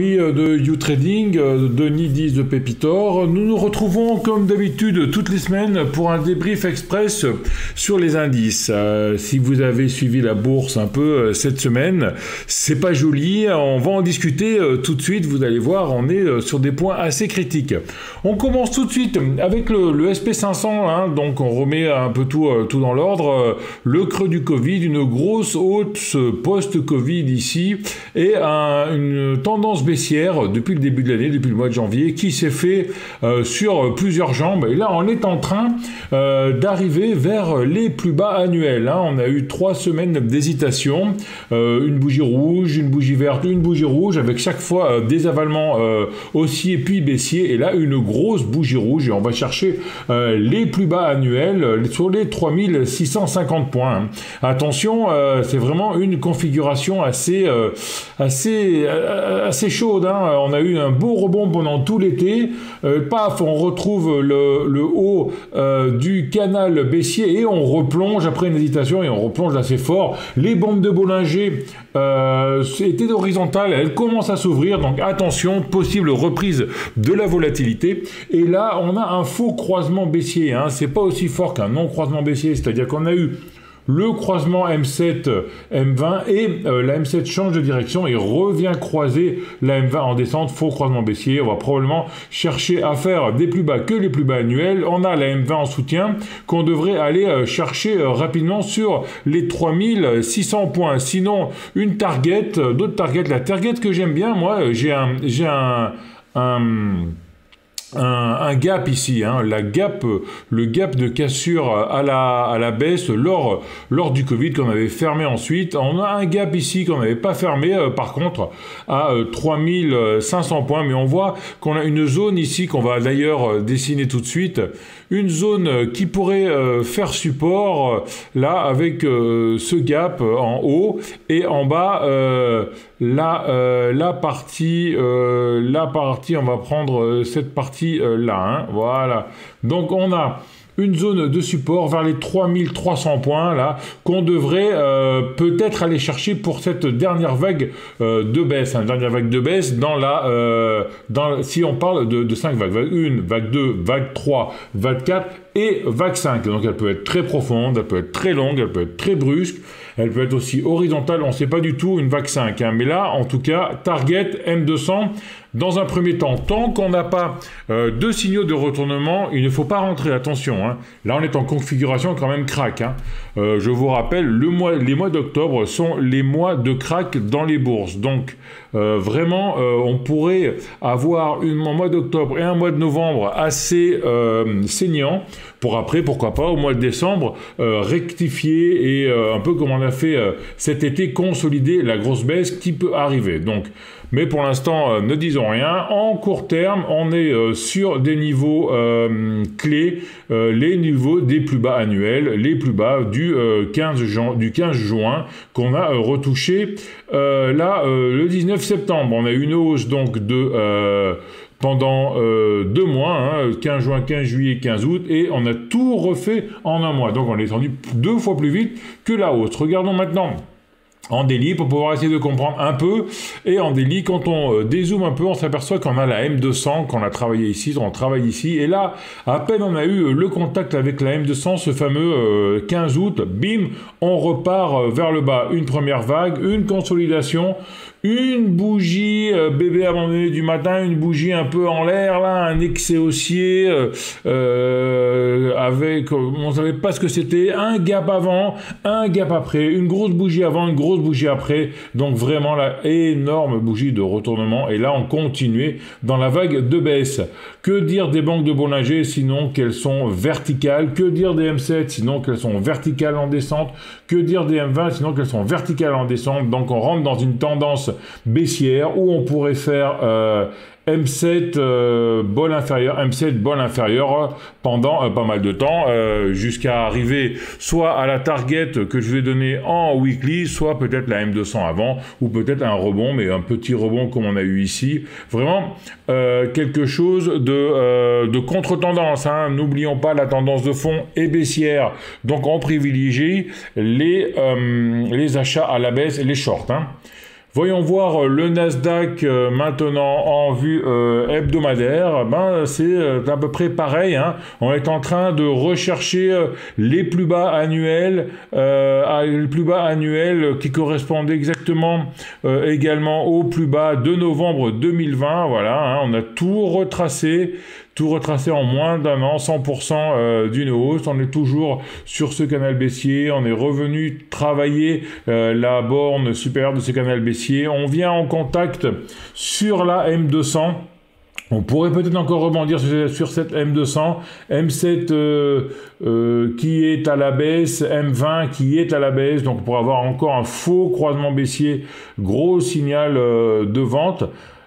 amis de YouTrading, de Nidis de Pépitor. Nous nous retrouvons comme d'habitude toutes les semaines pour un débrief express sur les indices. Si vous avez suivi la bourse un peu cette semaine, c'est pas joli, on va en discuter tout de suite, vous allez voir, on est sur des points assez critiques. On commence tout de suite avec le SP500, hein, donc on remet un peu tout dans l'ordre. Le creux du Covid, une grosse hausse post-Covid ici, et une tendance baissière depuis le début de l'année, depuis le mois de janvier, qui s'est fait sur plusieurs jambes. Et là, on est en train d'arriver vers les plus bas annuels. Hein. On a eu 3 semaines d'hésitation, une bougie rouge, une bougie verte, une bougie rouge, avec chaque fois des avalements haussiers puis baissiers. Et là, une grosse bougie rouge. Et on va chercher les plus bas annuels sur les 3650 points. Hein. Attention, c'est vraiment une configuration assez chaude. Hein. On a eu un beau rebond pendant tout l'été. Paf, on retrouve le haut du canal baissier et on replonge après une hésitation et on replonge assez fort. Les bombes de Bollinger étaient horizontales, elles commencent à s'ouvrir, donc attention, possible reprise de la volatilité. Et là, on a un faux croisement baissier. Hein. C'est pas aussi fort qu'un non-croisement baissier, c'est-à-dire qu'on a eu le croisement M7, M20 et la M7 change de direction et revient croiser la M20 en descente, faux croisement baissier. On va probablement chercher à faire des plus bas que les plus bas annuels. On a la M20 en soutien qu'on devrait aller chercher rapidement sur les 3600 points. Sinon, une target, d'autres targets. La target que j'aime bien, moi, j'ai un gap ici, hein, le gap de cassure à la baisse lors du Covid qu'on avait fermé ensuite. On a un gap ici qu'on n'avait pas fermé par contre à 3500 points, mais on voit qu'on a une zone ici qu'on va d'ailleurs dessiner tout de suite, une zone qui pourrait faire support là avec ce gap en haut et en bas la partie on va prendre cette partie là, hein, voilà. Donc on a une zone de support vers les 3300 points là qu'on devrait peut-être aller chercher pour cette dernière vague de baisse, hein, dernière vague de baisse si on parle de 5 vagues, vague 1, vague 2, vague 3, vague 4 et vague 5. Donc elle peut être très profonde, elle peut être très longue, elle peut être très brusque, elle peut être aussi horizontale, on ne sait pas du tout une vague 5. Hein. Mais là, en tout cas, target M200, dans un premier temps, tant qu'on n'a pas de signaux de retournement, il ne faut pas rentrer, attention. Hein. Là, on est en configuration quand même crack. Hein. Je vous rappelle, les mois d'octobre sont les mois de crack dans les bourses. Donc, vraiment, on pourrait avoir un mois d'octobre et un mois de novembre assez saignants pour après, pourquoi pas, au mois de décembre, rectifier et un peu comme on a fait cet été, consolider la grosse baisse qui peut arriver. Donc, mais pour l'instant, ne disons rien. En court terme, on est sur des niveaux clés, les niveaux des plus bas annuels, les plus bas du 15 juin qu'on a retouché le 19 septembre. On a eu une hausse donc pendant 2 mois, hein, 15 juin, 15 juillet, 15 août, et on a tout refait en un mois. Donc on est descendu 2 fois plus vite que la hausse. Regardons maintenant en daily pour pouvoir essayer de comprendre un peu. Et en daily, quand on dézoome un peu, on s'aperçoit qu'on a la M200, qu'on a travaillé ici, on travaille ici. Et là, à peine on a eu le contact avec la M200, ce fameux 15 août, bim, on repart vers le bas. Une première vague, une consolidation, une bougie bébé abandonné du matin, une bougie un peu en l'air, là, un excès haussier avec, on savait pas ce que c'était, un gap avant, un gap après, une grosse bougie avant, une grosse bougie après, donc vraiment la énorme bougie de retournement. Et là, on continuait dans la vague de baisse. Que dire des banques de Bollinger sinon qu'elles sont verticales? Que dire des M7 sinon qu'elles sont verticales en descente? Que dire des M20 sinon qu'elles sont verticales en descente? Donc on rentre dans une tendance baissière où on pourrait faire M7 bol inférieur pendant pas mal de temps jusqu'à arriver soit à la target que je vais donner en weekly, soit peut-être la M200 avant ou peut-être un rebond, mais un petit rebond comme on a eu ici. Vraiment quelque chose de contre-tendance. Hein. N'oublions pas, la tendance de fond est baissière, donc on privilégie les achats à la baisse et les shorts. Hein. Voyons voir le Nasdaq maintenant en vue hebdomadaire. Ben, c'est à peu près pareil, hein. On est en train de rechercher les plus bas annuels qui correspondent exactement également aux plus bas de novembre 2020. Voilà, hein, on a tout retracé en moins d'un an, 100% d'une hausse. On est toujours sur ce canal baissier. On est revenu travailler la borne supérieure de ce canal baissier. On vient en contact sur la M200. On pourrait peut-être encore rebondir sur cette M200, M7 qui est à la baisse, M20 qui est à la baisse, donc on pourrait avoir encore un faux croisement baissier, gros signal de vente.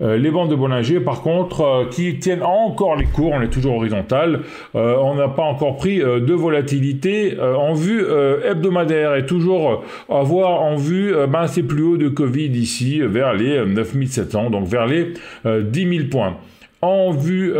Les bandes de Bollinger, par contre, qui tiennent encore les cours, on est toujours horizontal, on n'a pas encore pris de volatilité en vue hebdomadaire et toujours avoir en vue ces plus hauts de Covid ici, vers les 9700, donc vers les 10 000 points. En vue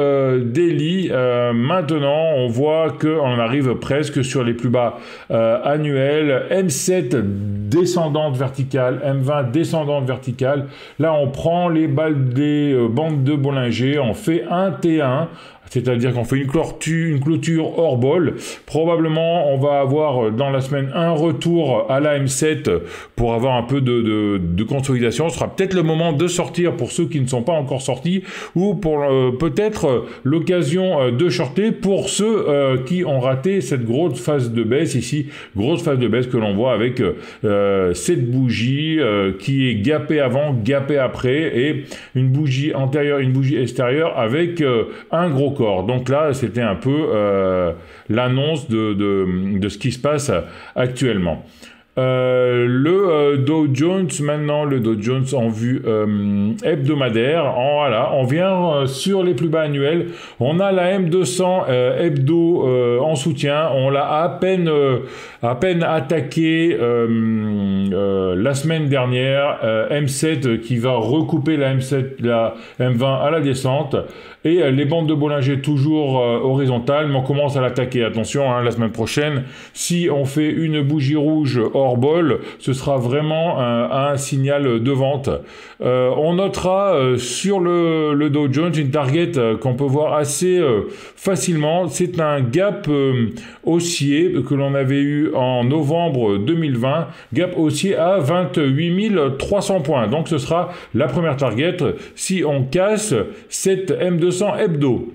daily, maintenant, on voit qu'on arrive presque sur les plus bas annuels. M7 descendante verticale, M20 descendante verticale. Là, on prend les balles des bandes de Bollinger, on fait un T1. C'est-à-dire qu'on fait une clôture hors bol. Probablement, on va avoir dans la semaine un retour à la M7 pour avoir un peu de consolidation. Ce sera peut-être le moment de sortir pour ceux qui ne sont pas encore sortis ou pour peut-être l'occasion de shorter pour ceux qui ont raté cette grosse phase de baisse ici. Grosse phase de baisse que l'on voit avec cette bougie qui est gapée avant, gapée après et une bougie antérieure, une bougie extérieure avec un gros corps. Donc là, c'était un peu l'annonce de ce qui se passe actuellement. Le Dow Jones, maintenant le Dow Jones en vue hebdomadaire, voilà, on vient sur les plus bas annuels, on a la M200 hebdo en soutien, on l'a à peine attaqué la semaine dernière, M7 qui va recouper la M7, la M20 à la descente, et les bandes de Bollinger toujours horizontales, mais on commence à l'attaquer, attention, hein, la semaine prochaine, si on fait une bougie rouge hors bol, ce sera vraiment un signal de vente. On notera sur le Dow Jones une target qu'on peut voir assez facilement. C'est un gap haussier que l'on avait eu en novembre 2020, gap haussier à 28 300 points. Donc ce sera la première target si on casse cette M200 hebdo.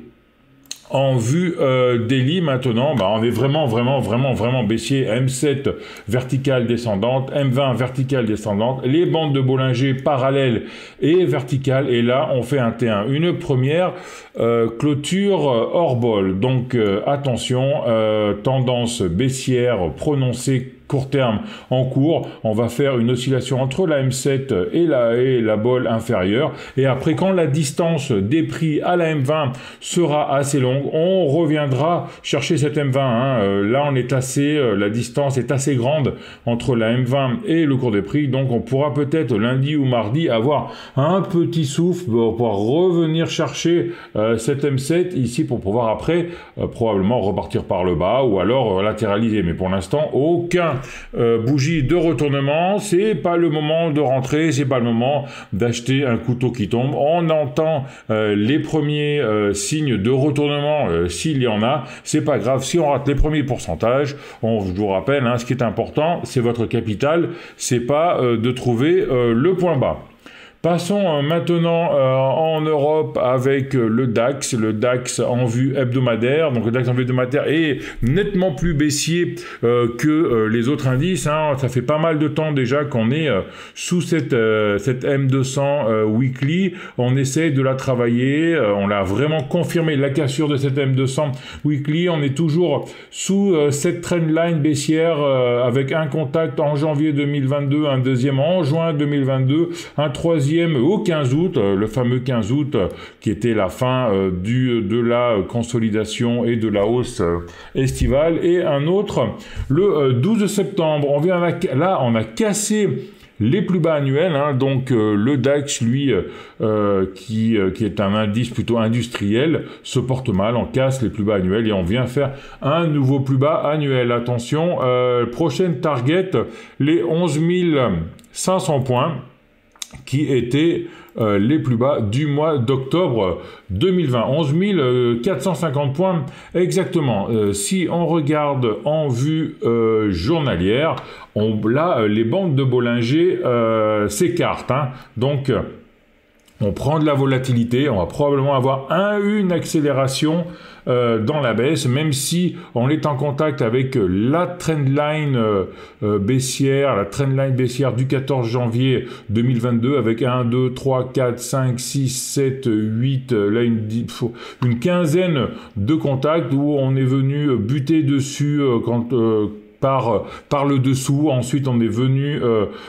En vue daily maintenant, on est vraiment baissier. M7 verticale descendante, M20 verticale descendante, les bandes de Bollinger parallèles et verticales, et là on fait un T1, une première clôture hors bol. Donc attention, tendance baissière prononcée court terme en cours, on va faire une oscillation entre la M7 et la bol inférieure, et après quand la distance des prix à la M20 sera assez longue, on reviendra chercher cette M20, hein. Là on est la distance est assez grande entre la M20 et le cours des prix, donc on pourra peut-être lundi ou mardi avoir un petit souffle pour pouvoir revenir chercher cette M7 ici pour pouvoir après probablement repartir par le bas ou alors latéraliser, mais pour l'instant aucun bougie de retournement, c'est pas le moment de rentrer, c'est pas le moment d'acheter un couteau qui tombe. On entend les premiers signes de retournement s'il y en a, c'est pas grave si on rate les premiers pourcentages. Je vous rappelle, hein, ce qui est important, c'est votre capital, c'est pas de trouver le point bas. Passons maintenant en Europe avec le DAX en vue hebdomadaire. Donc le DAX en vue hebdomadaire est nettement plus baissier que les autres indices, hein. Ça fait pas mal de temps déjà qu'on est sous cette M200 weekly. On essaie de la travailler, on l'a vraiment confirmé, la cassure de cette M200 weekly. On est toujours sous cette trendline baissière avec un contact en janvier 2022, un deuxième en juin 2022, un troisième au 15 août, le fameux 15 août qui était la fin de la consolidation et de la hausse estivale, et un autre le 12 septembre. On a cassé les plus bas annuels, hein, donc le DAX, lui, qui est un indice plutôt industriel, se porte mal, on casse les plus bas annuels et on vient faire un nouveau plus bas annuel. Attention, prochaine target, les 11 500 points. qui étaient les plus bas du mois d'octobre 2020. 11 450 points exactement. Si on regarde en vue journalière, là, les bandes de Bollinger s'écartent. Hein. Donc, on prend de la volatilité, on va probablement avoir une accélération dans la baisse, même si on est en contact avec la trendline baissière, du 14 janvier 2022 avec 1, 2, 3, 4, 5, 6, 7, 8, là une quinzaine de contacts où on est venu buter dessus par le dessous, ensuite on est venu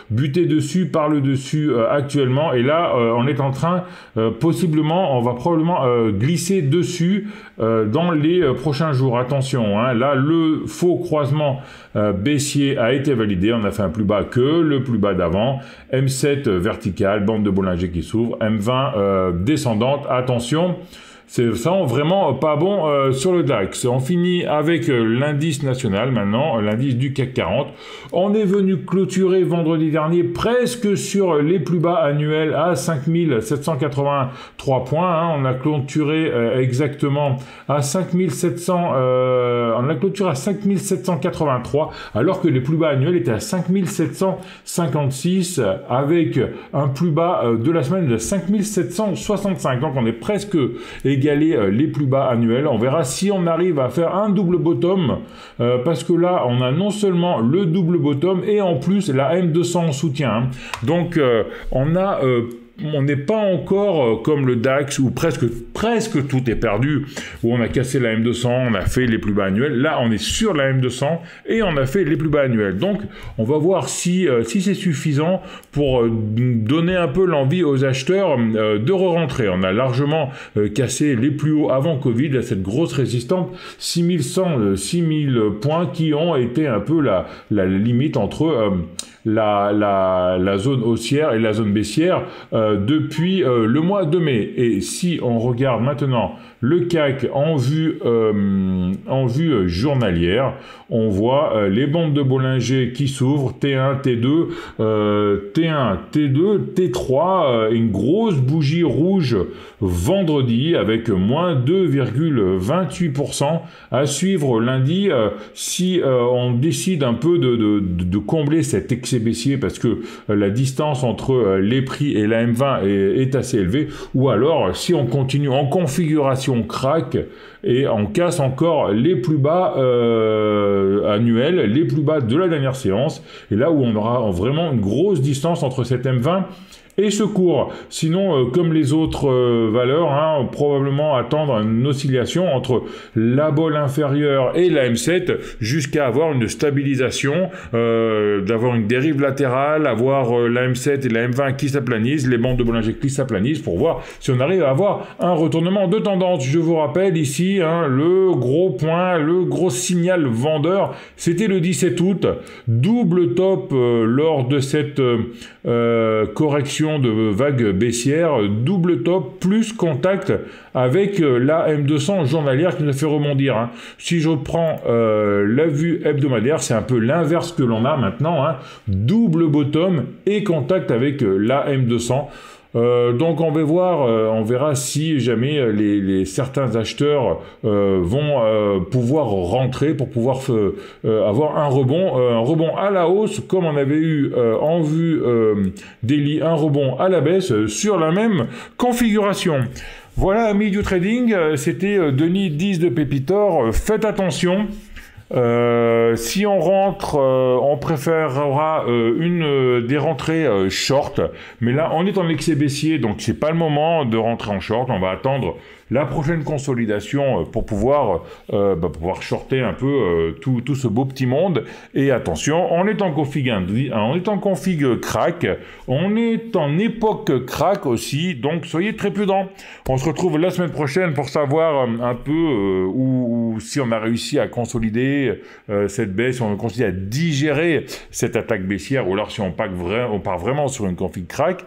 buter dessus par le dessus actuellement, et là on est en train on va probablement glisser dessus dans les prochains jours. Attention, hein, là le faux croisement baissier a été validé, on a fait un plus bas que le plus bas d'avant, M7 vertical, bande de Bollinger qui s'ouvre, M20 descendante, attention. C'est vraiment pas bon sur le DAX. On finit avec l'indice national maintenant, l'indice du CAC 40. On est venu clôturer vendredi dernier presque sur les plus bas annuels à 5783 points. Hein. On a clôturé exactement à 5700. On a clôturé à 5783 alors que les plus bas annuels étaient à 5756 avec un plus bas de la semaine de 5765. Donc on est presque égaler les plus bas annuels. On verra si on arrive à faire un double bottom parce que là on a non seulement le double bottom et en plus la M200 en soutien. Hein. Donc on n'est pas encore comme le DAX où presque tout est perdu, où on a cassé la M200, on a fait les plus bas annuels. Là, on est sur la M200 et on a fait les plus bas annuels. Donc, on va voir si c'est suffisant pour donner un peu l'envie aux acheteurs de re-rentrer. On a largement cassé les plus hauts avant Covid, là, cette grosse résistance, 6100, 6000 points qui ont été un peu la limite entre la zone haussière et la zone baissière depuis le mois de mai. Et si on regarde maintenant le CAC en vue journalière, on voit les bandes de Bollinger qui s'ouvrent, T1, T2, T1, T2, T3, une grosse bougie rouge vendredi avec moins 2,28% à suivre lundi. Si on décide un peu de combler cet excès baissier parce que la distance entre les prix et la M20 est assez élevée, ou alors si on continue en configuration crack et on casse encore les plus bas annuels, les plus bas de la dernière séance, et là où on aura vraiment une grosse distance entre cette M20 et ce cours. Sinon, comme les autres valeurs, hein, probablement attendre une oscillation entre la bolle inférieure et la M7 jusqu'à avoir une stabilisation, d'avoir une dérive latérale, avoir la M7 et la M20 qui s'aplanissent, les bandes de Bollinger qui s'aplanissent pour voir si on arrive à avoir un retournement de tendance. Je vous rappelle ici, hein, le gros point, le gros signal vendeur, c'était le 17 août, double top lors de cette correction de vague baissière, double top plus contact avec la M200 journalière qui nous a fait rebondir. Hein. Si je prends la vue hebdomadaire, c'est un peu l'inverse que l'on a maintenant, hein. Double bottom et contact avec la M200. Donc on va voir, on verra si jamais certains acheteurs vont pouvoir rentrer pour pouvoir avoir un rebond à la hausse comme on avait eu en vue daily, un rebond à la baisse sur la même configuration. Voilà amis du trading, c'était Denis 10 de Pépitor, faites attention. Si on rentre, on préférera des rentrées short, mais là on est en excès baissier, donc c'est pas le moment de rentrer en short. On va attendre la prochaine consolidation pour pouvoir shorter un peu tout ce beau petit monde. Et attention, on est en config crack, on est en époque crack aussi, donc soyez très prudents. On se retrouve la semaine prochaine pour savoir un peu si on a réussi à consolider cette baisse, si on continue à digérer cette attaque baissière, ou alors si on part vraiment sur une config crack.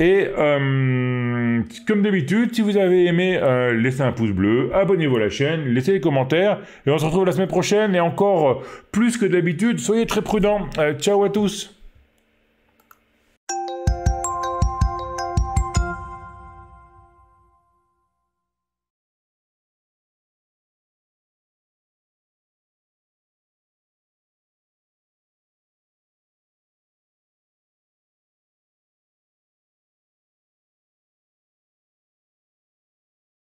Et comme d'habitude, si vous avez aimé, laissez un pouce bleu, abonnez-vous à la chaîne, laissez des commentaires, et on se retrouve la semaine prochaine, et encore plus que d'habitude, soyez très prudents. Ciao à tous.